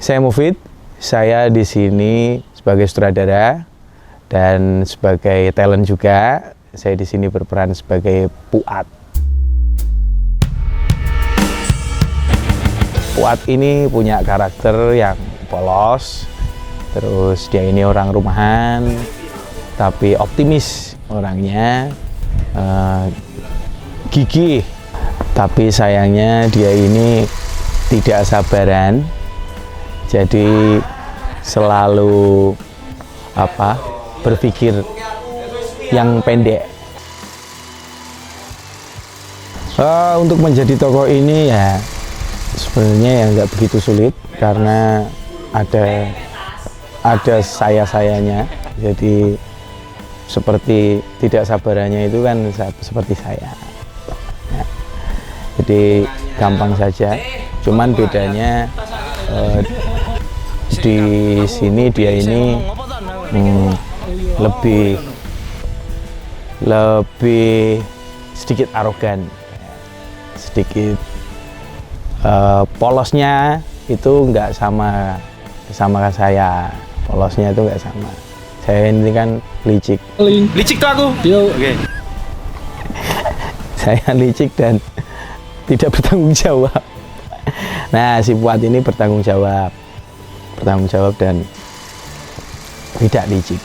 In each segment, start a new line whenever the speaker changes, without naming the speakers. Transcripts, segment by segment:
Saya Mufid, saya di sini sebagai sutradara dan sebagai talent juga. Saya di sini berperan sebagai Puat. Puat ini punya karakter yang polos, terus dia ini orang rumahan, tapi optimis orangnya, gigih. Tapi sayangnya dia ini tidak sabaran, jadi selalu berpikir yang pendek. Untuk menjadi tokoh ini ya sebenarnya ya nggak begitu sulit karena ada sayanya. Jadi seperti tidak sabarannya itu kan seperti saya. Jadi gampang saja, cuman bedanya di sini dia ini lebih sedikit arogan, sedikit polosnya itu nggak sama saya. Polosnya itu nggak sama. Saya ini kan licik.
Licik tuh aku. Yo. Oke.
Saya licik dan tidak bertanggung jawab. Nah, si Puat ini bertanggung jawab dan tidak licik.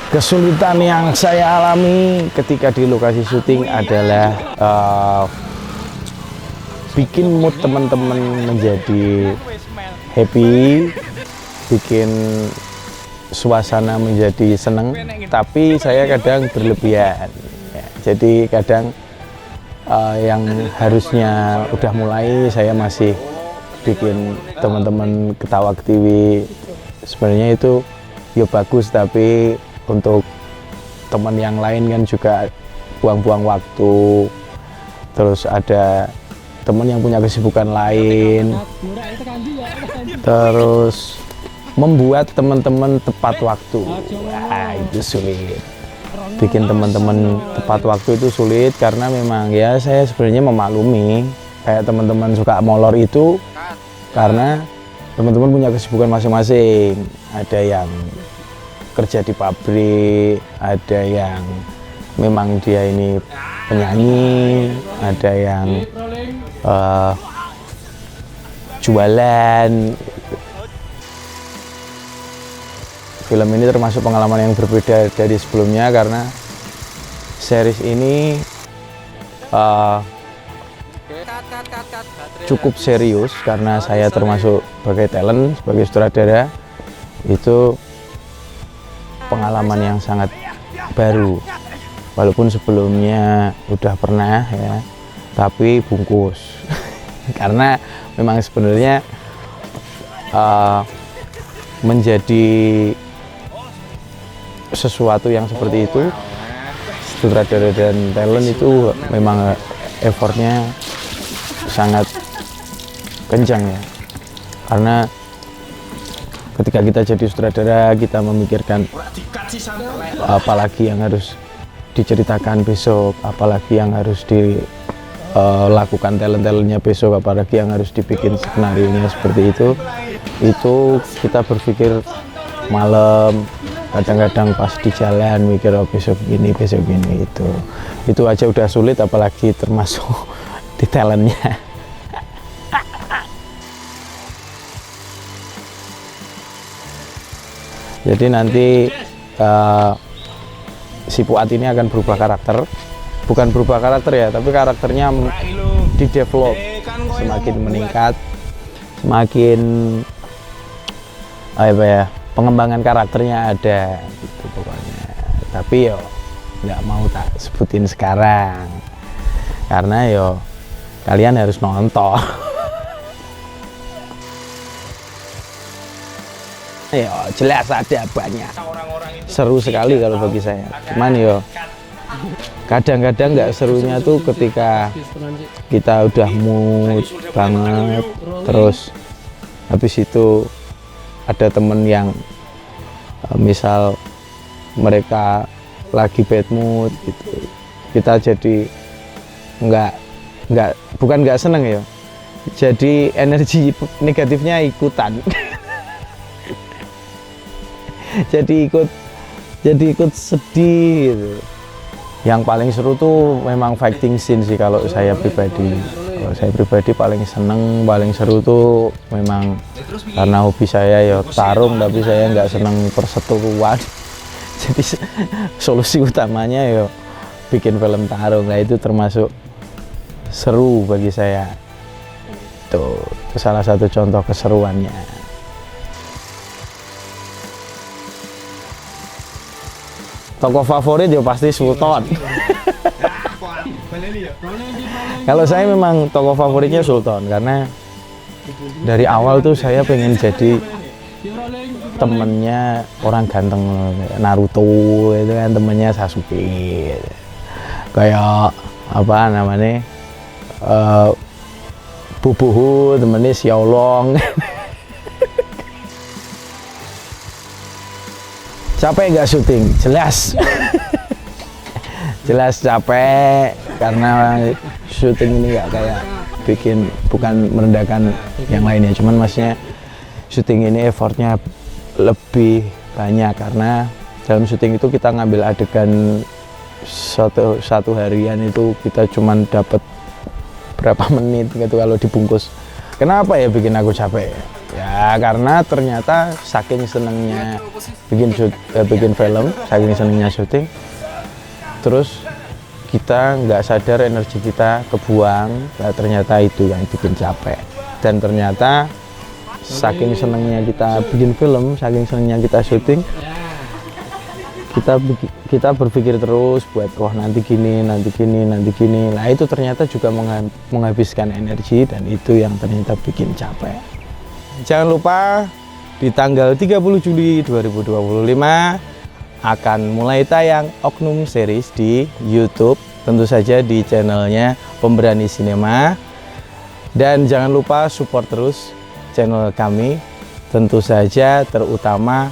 Kesulitan yang saya alami ketika di lokasi syuting adalah bikin mood teman-teman menjadi happy, bikin suasana menjadi seneng, tapi saya kadang berlebihan ya. Jadi kadang yang harusnya udah mulai saya masih bikin teman-teman ketawa ketiwi. Sebenarnya itu ya bagus, tapi untuk teman yang lain kan juga buang-buang waktu. Terus ada teman yang punya kesibukan lain, terus membuat teman-teman tepat waktu. Wah, itu sulit. Bikin teman-teman tepat waktu itu sulit karena memang ya saya sebenarnya memaklumi kayak teman-teman suka molor itu karena teman-teman punya kesibukan masing-masing. Ada yang kerja di pabrik, ada yang memang dia ini penyanyi, ada yang jualan. Film ini termasuk pengalaman yang berbeda dari sebelumnya karena series ini cukup serius karena saya termasuk sebagai talent, sebagai sutradara. Itu pengalaman yang sangat baru, walaupun sebelumnya udah pernah ya, tapi bungkus. Karena memang sebenarnya menjadi sesuatu yang seperti itu, sutradara dan talent itu memang effortnya sangat kencang ya. Karena ketika kita jadi sutradara, kita memikirkan apalagi yang harus diceritakan besok, apalagi yang harus dilakukan talent-talentnya besok, apalagi yang harus dibikin skenario-nya seperti itu kita berpikir malam, kadang-kadang pas di jalan mikir besok gini itu aja udah sulit, apalagi termasuk di talentnya. Jadi nanti si Puat ini akan berubah karakter, bukan berubah karakter ya, tapi karakternya di-develop, semakin meningkat, semakin pengembangan karakternya ada gitu pokoknya. Tapi yo nggak mau tak sebutin sekarang karena yo kalian harus nonton. Ya jelas ada banyak, seru sekali kalau bagi saya. Cuman yo kadang-kadang nggak serunya tuh ketika kita udah mood banget, terus habis itu ada temen yang misal mereka lagi bad mood gitu, kita jadi nggak bukan nggak seneng ya, jadi energi negatifnya ikutan. jadi ikut sedih gitu. Yang paling seru tuh memang fighting scene sih kalau saya pribadi. Kalau saya pribadi paling seneng, paling seru tuh memang karena hobi saya ya tarung, tapi saya nggak seneng perseteruan. Jadi solusi utamanya ya bikin film tarung. Nah itu termasuk seru bagi saya. Tuh, itu salah satu contoh keseruannya. Tokoh favorit ya pasti Sultan. Kalau saya memang tokoh favoritnya Sultan karena dari awal tuh saya pengen jadi temennya orang ganteng Naruto itu kan, temennya Sasuke. Kayak apa namanya? Bubuhu temennya Xiaolong. Capek nggak syuting? Jelas. Jelas capek karena syuting ini nggak kayak bukan merendahkan yang lainnya, cuman maksudnya syuting ini effortnya lebih banyak karena dalam syuting itu kita ngambil adegan satu harian itu kita cuman dapat berapa menit gitu kalau dibungkus. Kenapa ya bikin aku capek? Ya karena ternyata saking senengnya bikin film, saking senengnya syuting, terus kita nggak sadar energi kita kebuang. Nah, ternyata itu yang bikin capek. Dan ternyata saking senengnya kita bikin film, saking senengnya kita syuting, kita berpikir terus buat nanti gini. Nah itu ternyata juga menghabiskan energi dan itu yang ternyata bikin capek. Jangan lupa di tanggal 30 Juli 2025 akan mulai tayang Oknum Series di YouTube, tentu saja di channelnya Pemberani Sinema. Dan jangan lupa support terus channel kami, tentu saja terutama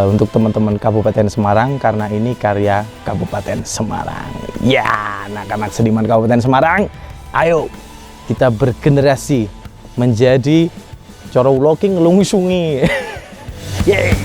untuk teman-teman Kabupaten Semarang karena ini karya Kabupaten Semarang. Ya, anak-anak seniman Kabupaten Semarang, ayo kita bergenerasi menjadi Coro Uloking Lungi Sungi. Yeah.